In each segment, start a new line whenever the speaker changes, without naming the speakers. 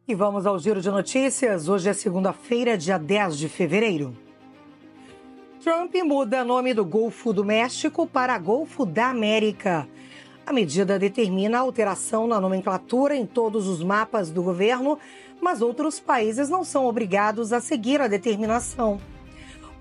E vamos ao giro de notícias. Hoje é segunda-feira, dia 10 de fevereiro. Trump muda nome do Golfo do México para Golfo da América. A medida determina a alteração na nomenclatura em todos os mapas do governo, mas outros países não são obrigados a seguir a determinação.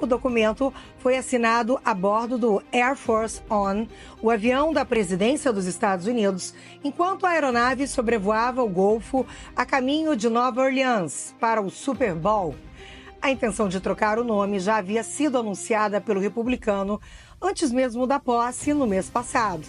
O documento foi assinado a bordo do Air Force One, o avião da presidência dos Estados Unidos, enquanto a aeronave sobrevoava o Golfo a caminho de Nova Orleans para o Super Bowl. A intenção de trocar o nome já havia sido anunciada pelo republicano antes mesmo da posse no mês passado.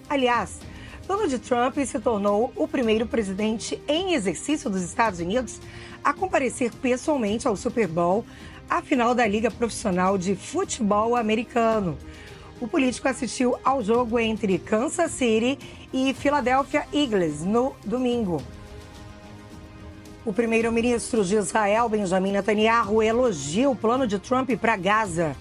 Aliás, Donald Trump se tornou o primeiro presidente em exercício dos Estados Unidos a comparecer pessoalmente ao Super Bowl, a final da Liga Profissional de Futebol Americano. O político assistiu ao jogo entre Kansas City e Philadelphia Eagles no domingo. O primeiro-ministro de Israel, Benjamin Netanyahu, elogia o plano de Trump para Gaza.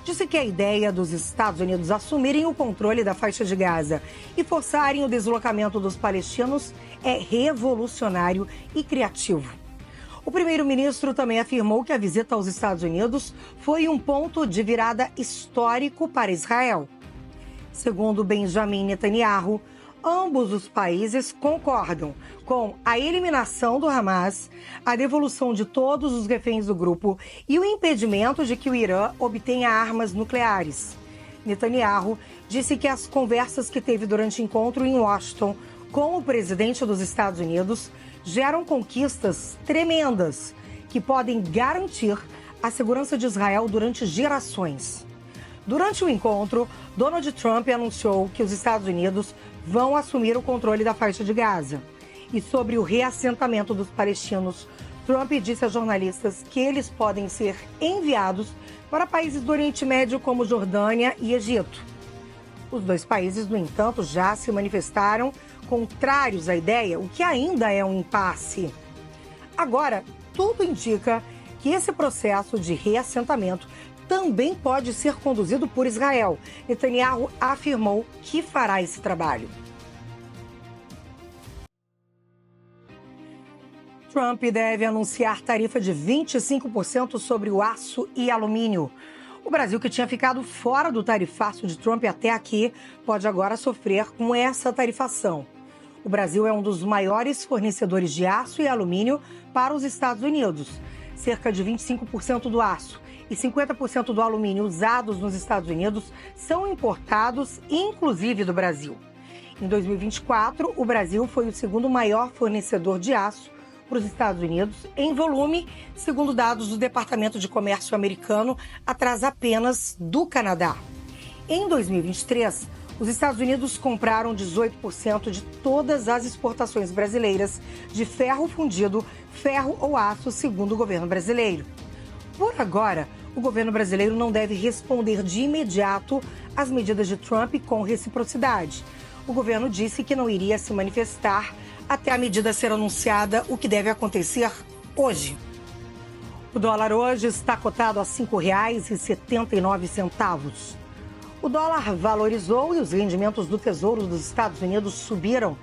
Disse que a ideia dos Estados Unidos assumirem o controle da faixa de Gaza e forçarem o deslocamento dos palestinos é revolucionário e criativo. O primeiro-ministro também afirmou que a visita aos Estados Unidos foi um ponto de virada histórico para Israel. Segundo Benjamin Netanyahu, ambos os países concordam com a eliminação do Hamas, a devolução de todos os reféns do grupo e o impedimento de que o Irã obtenha armas nucleares. Netanyahu disse que as conversas que teve durante o encontro em Washington com o presidente dos Estados Unidos geram conquistas tremendas que podem garantir a segurança de Israel durante gerações. Durante o encontro, Donald Trump anunciou que os Estados Unidos vão assumir o controle da faixa de Gaza. E sobre o reassentamento dos palestinos, Trump disse a jornalistas que eles podem ser enviados para países do Oriente Médio como Jordânia e Egito. Os dois países, no entanto, já se manifestaram contrários à ideia, o que ainda é um impasse. Agora, tudo indica que esse processo de reassentamento também pode ser conduzido por Israel. Netanyahu afirmou que fará esse trabalho. Trump deve anunciar tarifa de 25% sobre o aço e alumínio. O Brasil, que tinha ficado fora do tarifaço de Trump até aqui, pode agora sofrer com essa tarifação. O Brasil é um dos maiores fornecedores de aço e alumínio para os Estados Unidos. Cerca de 25% do aço e 50% do alumínio usados nos Estados Unidos são importados, inclusive do Brasil. Em 2024, o Brasil foi o segundo maior fornecedor de aço para os Estados Unidos em volume, segundo dados do Departamento de Comércio americano, atrás apenas do Canadá. Em 2023, os Estados Unidos compraram 18% de todas as exportações brasileiras de ferro fundido, ferro ou aço, segundo o governo brasileiro. Por agora, o governo brasileiro não deve responder de imediato às medidas de Trump com reciprocidade. O governo disse que não iria se manifestar até a medida ser anunciada, o que deve acontecer hoje. O dólar hoje está cotado a R$ 5,79. O dólar valorizou e os rendimentos do Tesouro dos Estados Unidos subiram.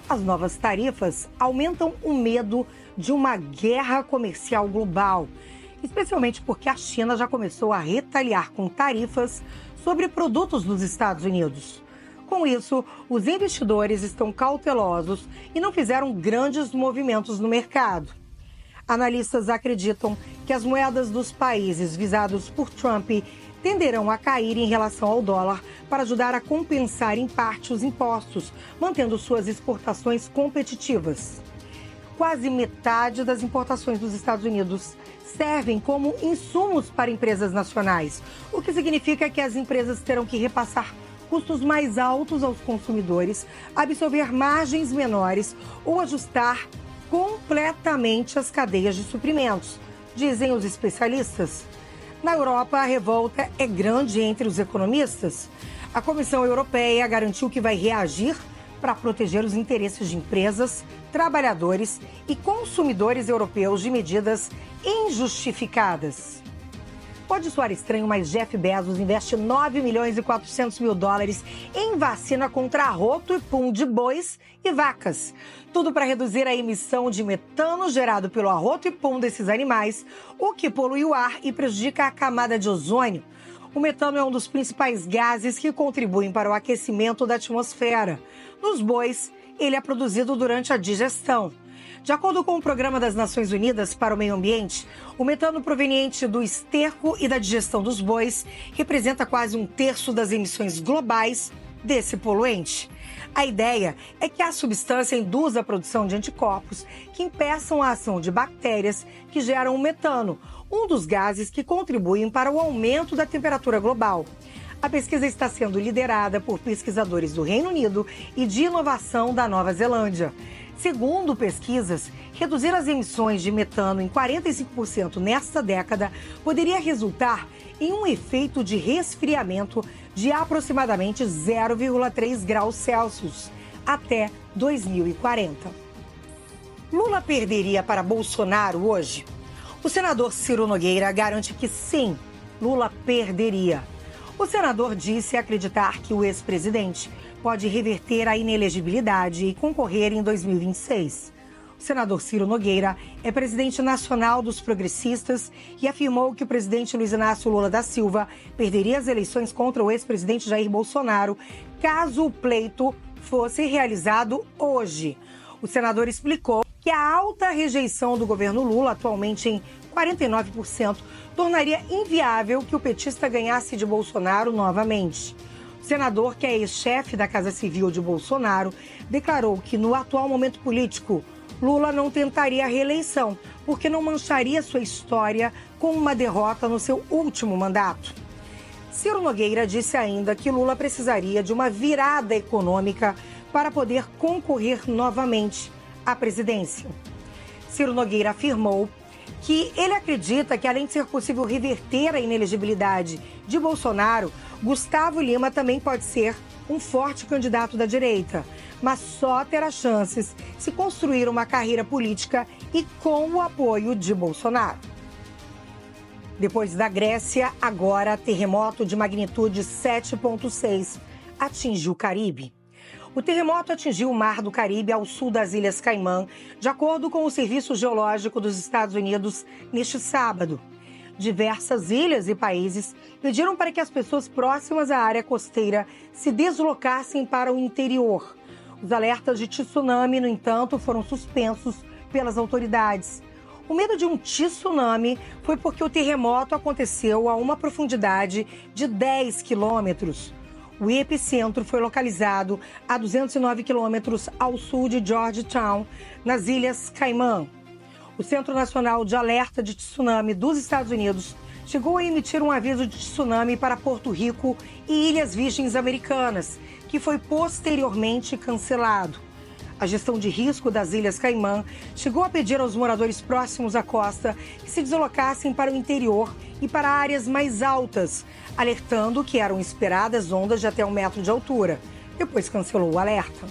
As novas tarifas aumentam o medo de uma guerra comercial global, especialmente porque a China já começou a retaliar com tarifas sobre produtos dos Estados Unidos. Com isso, os investidores estão cautelosos e não fizeram grandes movimentos no mercado. Analistas acreditam que as moedas dos países visados por Trump tenderão a cair em relação ao dólar para ajudar a compensar em parte os impostos, mantendo suas exportações competitivas. Quase metade das importações dos Estados Unidos servem como insumos para empresas nacionais, o que significa que as empresas terão que repassar custos mais altos aos consumidores, absorver margens menores ou ajustar completamente as cadeias de suprimentos, dizem os especialistas. Na Europa, a revolta é grande entre os economistas. A Comissão Europeia garantiu que vai reagir para proteger os interesses de empresas, trabalhadores e consumidores europeus de medidas injustificadas. Pode soar estranho, mas Jeff Bezos investe 9 milhões e 400 mil dólares em vacina contra arroto e pum de bois e vacas. Tudo para reduzir a emissão de metano gerado pelo arroto e pum desses animais, o que polui o ar e prejudica a camada de ozônio. O metano é um dos principais gases que contribuem para o aquecimento da atmosfera. Nos bois, ele é produzido durante a digestão. De acordo com o Programa das Nações Unidas para o Meio Ambiente, o metano proveniente do esterco e da digestão dos bois representa quase 1/3 das emissões globais desse poluente. A ideia é que a substância induza a produção de anticorpos que impeçam a ação de bactérias que geram o metano, um dos gases que contribuem para o aumento da temperatura global. A pesquisa está sendo liderada por pesquisadores do Reino Unido e de inovação da Nova Zelândia. Segundo pesquisas, reduzir as emissões de metano em 45% nesta década poderia resultar em um efeito de resfriamento de aproximadamente 0,3 graus Celsius até 2040. Lula perderia para Bolsonaro hoje? O senador Ciro Nogueira garante que sim, Lula perderia. O senador disse acreditar que o ex-presidente pode reverter a inelegibilidade e concorrer em 2026. O senador Ciro Nogueira é presidente nacional dos progressistas e afirmou que o presidente Luiz Inácio Lula da Silva perderia as eleições contra o ex-presidente Jair Bolsonaro caso o pleito fosse realizado hoje. O senador explicou que a alta rejeição do governo Lula, atualmente em 49%, tornaria inviável que o petista ganhasse de Bolsonaro novamente. O senador, que é ex-chefe da Casa Civil de Bolsonaro, declarou que no atual momento político, Lula não tentaria a reeleição, porque não mancharia sua história com uma derrota no seu último mandato. Ciro Nogueira disse ainda que Lula precisaria de uma virada econômica para poder concorrer novamente à presidência. Ciro Nogueira afirmou que ele acredita que, além de ser possível reverter a inelegibilidade de Bolsonaro, Gustavo Lima também pode ser um forte candidato da direita, mas só terá chances se construir uma carreira política e com o apoio de Bolsonaro. Depois da Grécia, agora terremoto de magnitude 7,6 atingiu o Caribe. O terremoto atingiu o Mar do Caribe ao sul das Ilhas Caimã, de acordo com o Serviço Geológico dos Estados Unidos, neste sábado. Diversas ilhas e países pediram para que as pessoas próximas à área costeira se deslocassem para o interior. Os alertas de tsunami, no entanto, foram suspensos pelas autoridades. O medo de um tsunami foi porque o terremoto aconteceu a uma profundidade de 10 quilômetros. O epicentro foi localizado a 209 quilômetros ao sul de Georgetown, nas Ilhas Caimã. O Centro Nacional de Alerta de Tsunami dos Estados Unidos chegou a emitir um aviso de tsunami para Porto Rico e Ilhas Virgens Americanas, que foi posteriormente cancelado. A gestão de risco das Ilhas Caimã chegou a pedir aos moradores próximos à costa que se deslocassem para o interior e para áreas mais altas, alertando que eram esperadas ondas de até 1 metro de altura. Depois cancelou o alerta.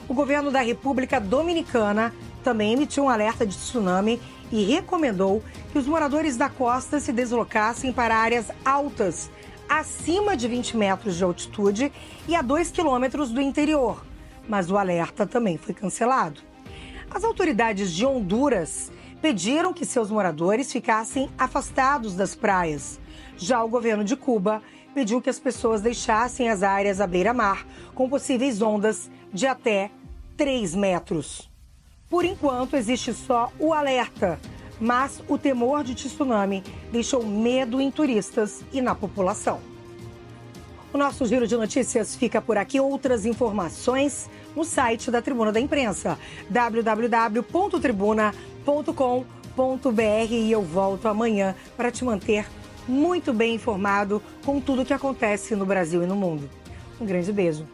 O governo da República Dominicana também emitiu um alerta de tsunami e recomendou que os moradores da costa se deslocassem para áreas altas, acima de 20 metros de altitude e a 2 quilômetros do interior. Mas o alerta também foi cancelado. As autoridades de Honduras pediram que seus moradores ficassem afastados das praias. Já o governo de Cuba pediu que as pessoas deixassem as áreas à beira-mar com possíveis ondas de até 3 metros. Por enquanto, existe só o alerta, mas o temor de tsunami deixou medo em turistas e na população. O nosso Giro de Notícias fica por aqui. Outras informações no site da Tribuna da Imprensa, www.tribuna.com.br, e eu volto amanhã para te manter muito bem informado com tudo o que acontece no Brasil e no mundo. Um grande beijo.